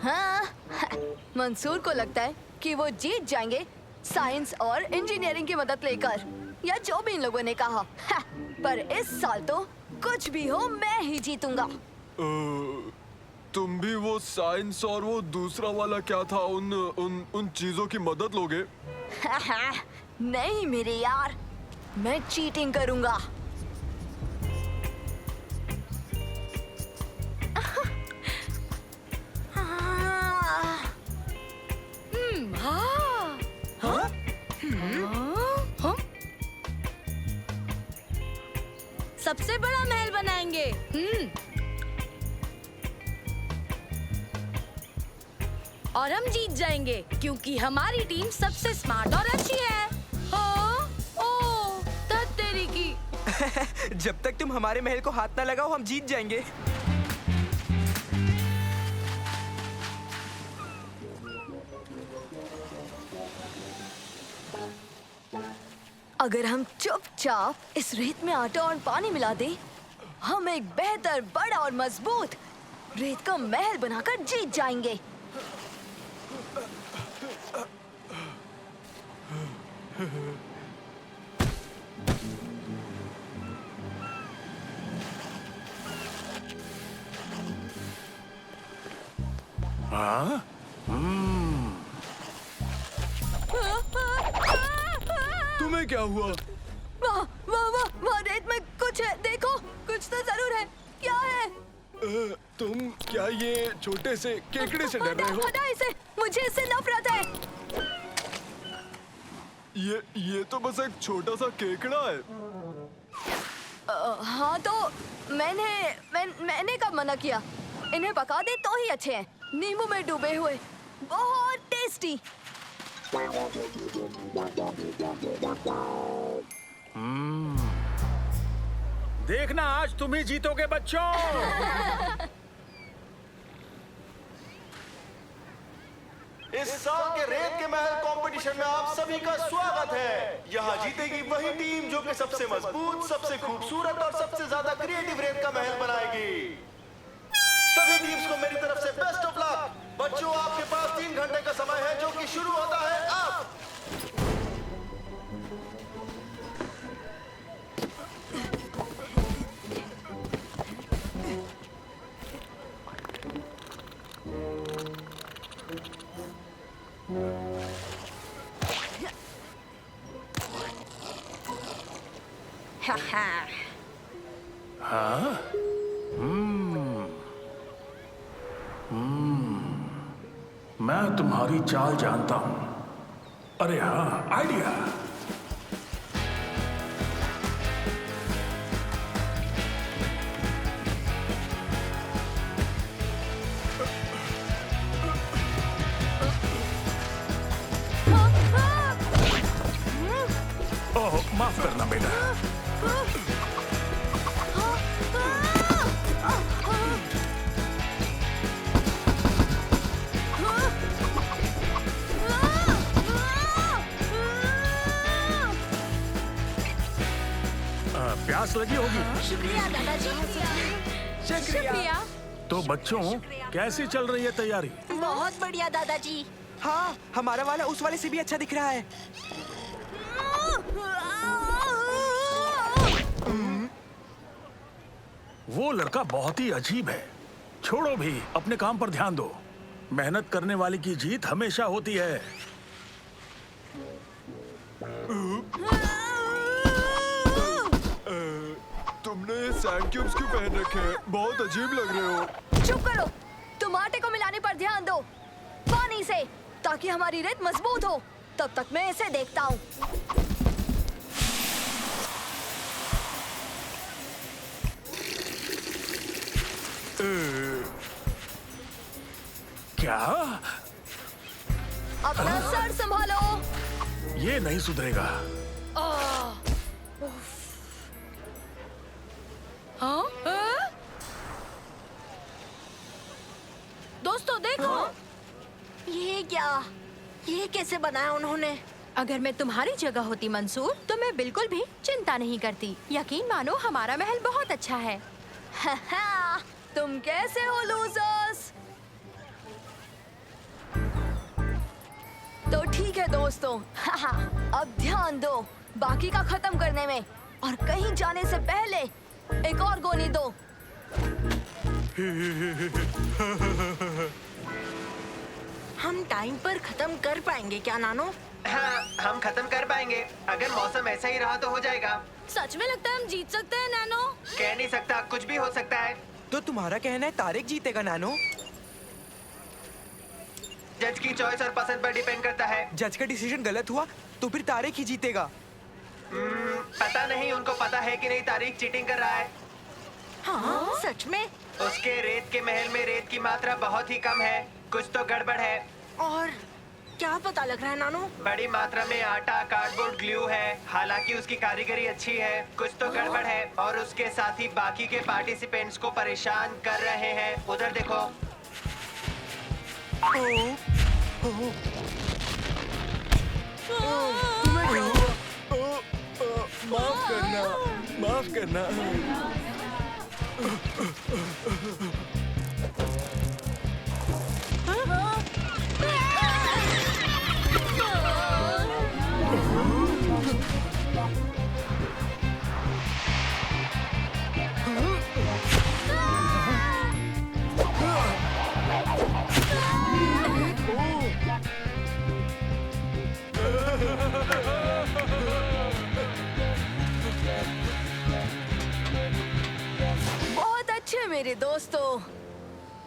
[SPEAKER 8] हाँ, मंसूर को लगता है कि वो जीत जाएंगे साइंस और इंजीनियरिंग की मदद लेकर, या जो भी इन लोगों ने कहा। पर इस साल तो कुछ भी हो मैं ही जीतूंगा।
[SPEAKER 6] तुम भी वो साइंस और वो दूसरा वाला क्या था, उन चीजों की मदद लोगे?
[SPEAKER 8] नहीं मेरे यार, मैं चीटिंग करूंगा। सबसे बड़ा महल बनाएंगे। और हम जीत जाएंगे क्योंकि हमारी टीम सबसे स्मार्ट और अच्छी है। ओह, तेरी की।
[SPEAKER 2] जब तक तुम हमारे महल को हाथ ना लगाओ हम जीत जाएंगे।
[SPEAKER 8] अगर हम चुपचाप इस रेत में आटा और पानी मिला दें, हम एक बेहतर, बड़ा और मजबूत रेत का महल बनाकर जीत जाएंगे।
[SPEAKER 4] हाँ?
[SPEAKER 6] तुम्हें क्या हुआ?
[SPEAKER 8] वहाँ रेत में कुछ है, देखो, कुछ तो जरूर है। क्या है?
[SPEAKER 6] तुम क्या ये छोटे से केकड़े से डर रहे हो?
[SPEAKER 8] हटा इसे, मुझे इससे नफरत है।
[SPEAKER 6] ये तो बस एक छोटा सा केकड़ा है।
[SPEAKER 8] हाँ तो मैंने कब मना किया? इन्हें पका दे तो ही अच्छे हैं, नींबू में डूबे हुए, बहुत टेस्टी।
[SPEAKER 4] देखना आज तुम ही जीतोगे बच्चों।
[SPEAKER 7] इस साल के रेत के महल कंपटीशन में आप सभी का स्वागत है। यहाँ जीतेगी वही टीम जो कि सबसे मजबूत, सबसे खूबसूरत और सबसे ज्यादा क्रिएटिव रेत का महल बनाएगी। सभी टीम्स को मेरी तरफ से बेस्ट ऑफ लक। बच्चों, आपके पास 3 घंटे का समय है जो कि शुरू होता है अब।
[SPEAKER 4] हाँ? मैं तुम्हारी चाल जानता हूं। अरे हाँ, आइडिया। ओह, माफ करना बेटा। प्यास लगी होगी।
[SPEAKER 1] शुक्रिया दादाजी।
[SPEAKER 3] शुक्रिया।
[SPEAKER 4] तो बच्चों, कैसी चल रही है तैयारी?
[SPEAKER 1] बहुत बढ़िया दादाजी।
[SPEAKER 2] हाँ, हमारा वाला उस वाले से भी अच्छा दिख रहा है।
[SPEAKER 4] वो लड़का बहुत ही अजीब है। छोड़ो भी, अपने काम पर ध्यान दो। मेहनत करने वाले की जीत हमेशा होती है।
[SPEAKER 6] तुमने ये सैंड क्यूब्स क्यों पहन रखे हैं? बहुत अजीब लग रहे हो।
[SPEAKER 8] चुप करो। तुम आटे को मिलाने पर ध्यान दो, पानी से, ताकि हमारी रेत मजबूत हो। तब तक मैं इसे देखता हूँ।
[SPEAKER 4] क्या?
[SPEAKER 8] अपना सर संभालो।
[SPEAKER 4] ये नहीं सुधरेगा।
[SPEAKER 8] हाँ? दोस्तों देखो।
[SPEAKER 1] ये क्या? ये कैसे बनाया उन्होंने?
[SPEAKER 3] अगर मैं तुम्हारी जगह होती मंसूर, तो मैं बिल्कुल भी चिंता नहीं करती। यकीन मानो, हमारा महल बहुत अच्छा है।
[SPEAKER 8] तुम कैसे हो लूजर्स? तो ठीक है दोस्तों, अब ध्यान दो बाकी का खत्म करने में, और कहीं जाने से पहले एक और गोली दो।
[SPEAKER 1] हम टाइम पर खत्म कर पाएंगे क्या नानो?
[SPEAKER 9] हाँ, हम खत्म कर पाएंगे। अगर मौसम ऐसा ही रहा तो हो जाएगा।
[SPEAKER 8] सच में लगता है हम जीत सकते हैं नैनो?
[SPEAKER 9] कह नहीं सकता, कुछ भी हो सकता है।
[SPEAKER 2] तो तुम्हारा कहना है तारिक जीतेगा नानो?
[SPEAKER 9] जज की चॉइस और पसंद पर डिपेंड करता है।
[SPEAKER 2] जज का डिसीजन गलत हुआ तो फिर तारिक ही जीतेगा।
[SPEAKER 9] पता नहीं उनको पता है कि नहीं तारिक चीटिंग कर रहा है।
[SPEAKER 1] हाँ, सच में?
[SPEAKER 9] उसके रेत के महल में रेत की मात्रा बहुत ही कम है। कुछ तो गड़बड़ है।
[SPEAKER 1] और क्या पता लग रहा है नानो?
[SPEAKER 9] बड़ी मात्रा में आटा, कार्डबोर्ड, ग्लू है। हालांकि उसकी कारीगरी अच्छी है, कुछ तो गड़बड़ है। और उसके साथ ही बाकी के पार्टिसिपेंट्स को परेशान कर रहे हैं। उधर देखो।
[SPEAKER 11] माफ करना, माफ करना।
[SPEAKER 8] बहुत अच्छे मेरे दोस्तों,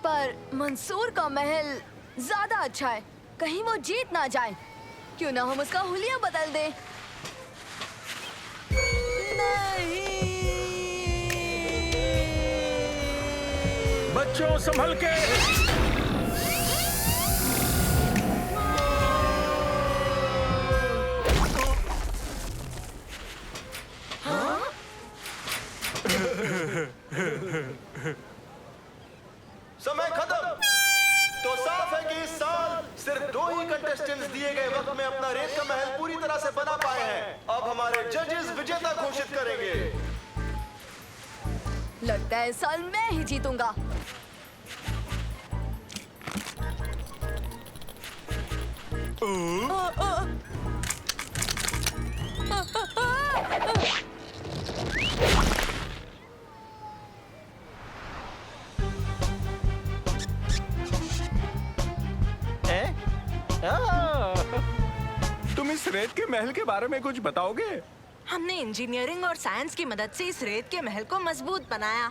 [SPEAKER 8] पर मंसूर का महल ज्यादा अच्छा है। कहीं वो जीत ना जाए। क्यों ना हम उसका हुलिया बदल दें?
[SPEAKER 4] बच्चों, संभल के।
[SPEAKER 7] समय खत्म। तो साफ है कि इस साल सिर्फ 2 ही कंटेस्टेंट्स दिए गए वक्त में अपना रेत का महल पूरी तरह से बना पाए हैं। अब हमारे जजेस विजेता घोषित करेंगे।
[SPEAKER 8] लगता है इस साल मैं ही जीतूंगा।
[SPEAKER 5] तुम इस रेत के महल के बारे में कुछ बताओगे?
[SPEAKER 1] हमने इंजीनियरिंग और साइंस की मदद से इस रेत के महल को मजबूत बनाया,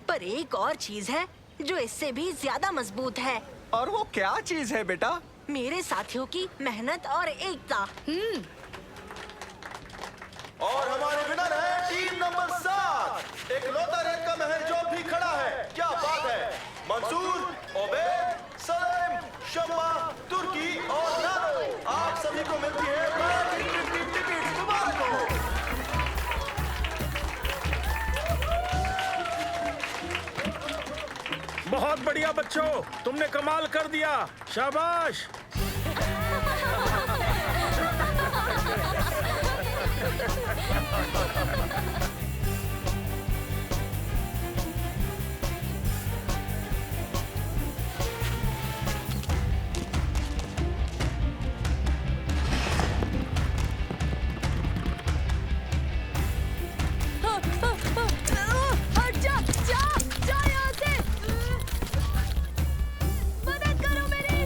[SPEAKER 1] पर एक और चीज है जो इससे भी ज्यादा मजबूत है।
[SPEAKER 5] और वो क्या चीज है बेटा?
[SPEAKER 1] मेरे साथियों की मेहनत और एकता।
[SPEAKER 7] और हमारे विनर है टीम नंबर 7, एक लौता रेत का महल जो भी खड़ा है। क्या बात है। मंसूर, ओबेद, सलेम, शम्मा, तुर्की और नानो, आप सभी को मिलती है टिकट। मुबारक हो।
[SPEAKER 4] बहुत बढ़िया बच्चों, तुमने कमाल कर दिया, शाबाश।
[SPEAKER 8] हट जा जा जा यहाँ से मदद करो मेरी